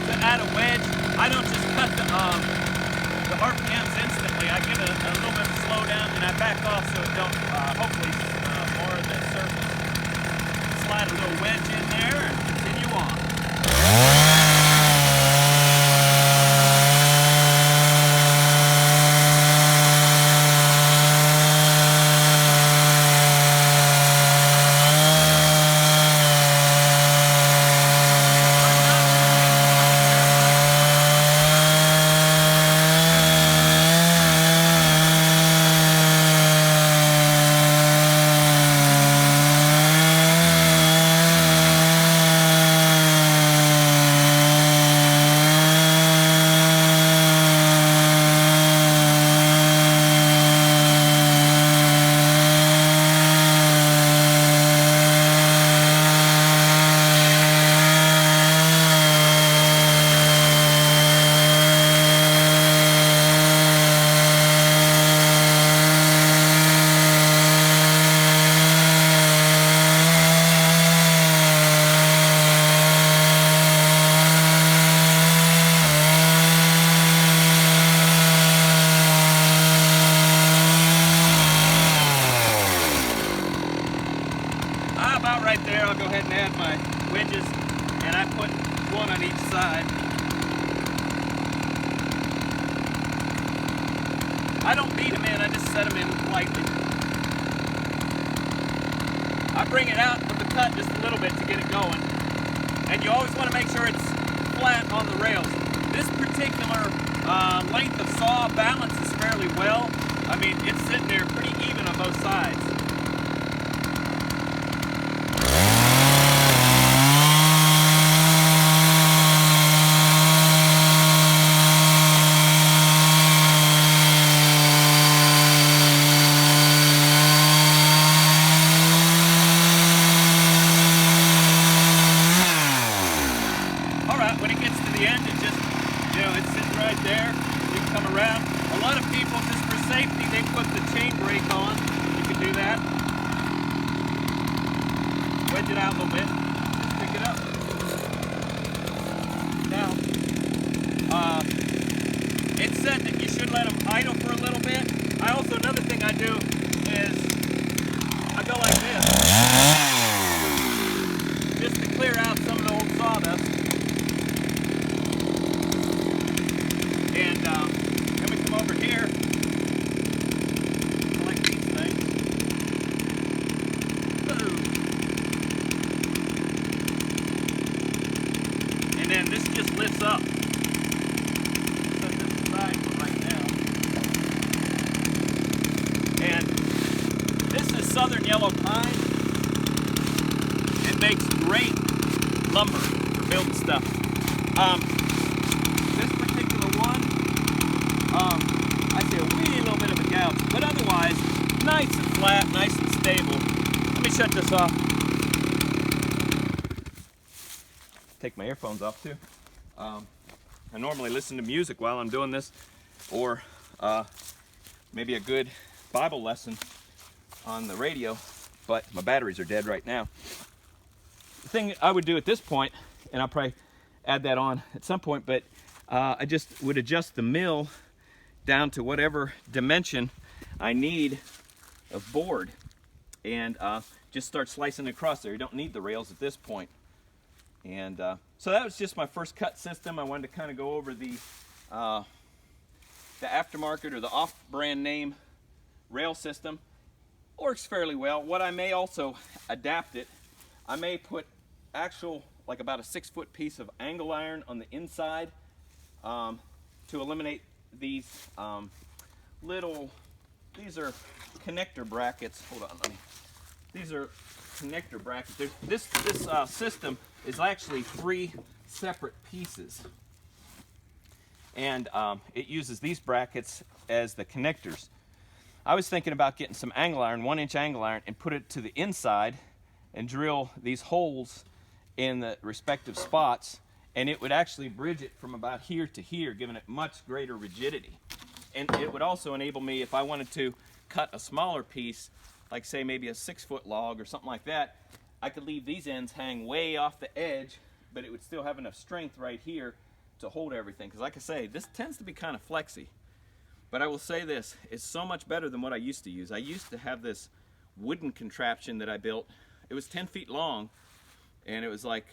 to add a wedge, I don't just cut the RPMs instantly. I give it a little bit of slowdown and I back off so it don't, hopefully, more of the surface. Slide a little wedge in there and continue on. Right there, I'll go ahead and add my wedges, and I put one on each side. I don't beat them in, I just set them in lightly. I bring it out with the cut just a little bit to get it going, and you always want to make sure it's flat on the rails. This particular length of saw balances fairly well. I mean, it's sitting there pretty even on both sides. When it gets to the end, it just, it's sitting right there. You can come around. A lot of people, just for safety, they put the chain brake on. You can do that. Wedge it out a little bit. Just pick it up. Now, it's said that you should let them idle for a little bit. Another thing I do is I go like this, just to clear out some of the old sawdust. And then we come over here, collect these things. And then this just lifts up. Set this aside for right now. And this is southern yellow pine. It makes great lumber for building stuff. This particular one, I see a wee little bit of a gouge, but otherwise, nice and flat, nice and stable. Let me shut this off. Take my earphones off too. I normally listen to music while I'm doing this, or maybe a good Bible lesson on the radio, but my batteries are dead right now. The thing I would do at this point, and I'll probably add that on at some point, but I just would adjust the mill down to whatever dimension I need of board, and just start slicing across there. You don't need the rails at this point. And so that was just my first cut system. I wanted to kind of go over the aftermarket or the off-brand name rail system. Works fairly well. What I may also adapt it, I may put actual, like about a 6-foot piece of angle iron on the inside to eliminate these these are connector brackets. Hold on, these are connector brackets. This system is actually 3 separate pieces, and it uses these brackets as the connectors. I was thinking about getting some angle iron, 1-inch angle iron, and put it to the inside and drill these holes in the respective spots, and it would actually bridge it from about here to here, giving it much greater rigidity. And it would also enable me, if I wanted to cut a smaller piece, like say maybe a 6-foot log or something like that, I could leave these ends hang way off the edge, but it would still have enough strength right here to hold everything, because like I say, this tends to be kind of flexy. But I will say this, it's so much better than what I used to use. I used to have this wooden contraption that I built. It was 10 feet long, and it was like,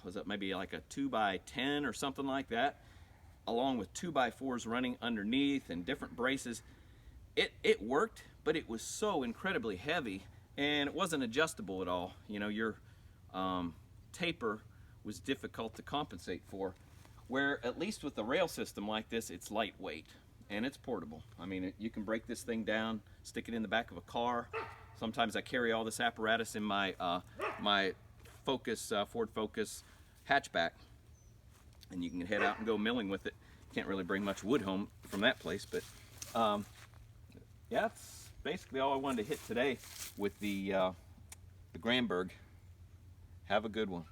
was it maybe like a 2x10 or something like that, along with 2x4s running underneath and different braces. It worked, but it was so incredibly heavy, and it wasn't adjustable at all. You know, your taper was difficult to compensate for, where at least with the rail system like this, it's lightweight and it's portable. I mean, you can break this thing down, stick it in the back of a car. Sometimes I carry all this apparatus in my my Focus, Ford Focus hatchback, and you can head out and go milling with it. Can't really bring much wood home from that place, but yeah, that's basically all I wanted to hit today with the Granberg. Have a good one.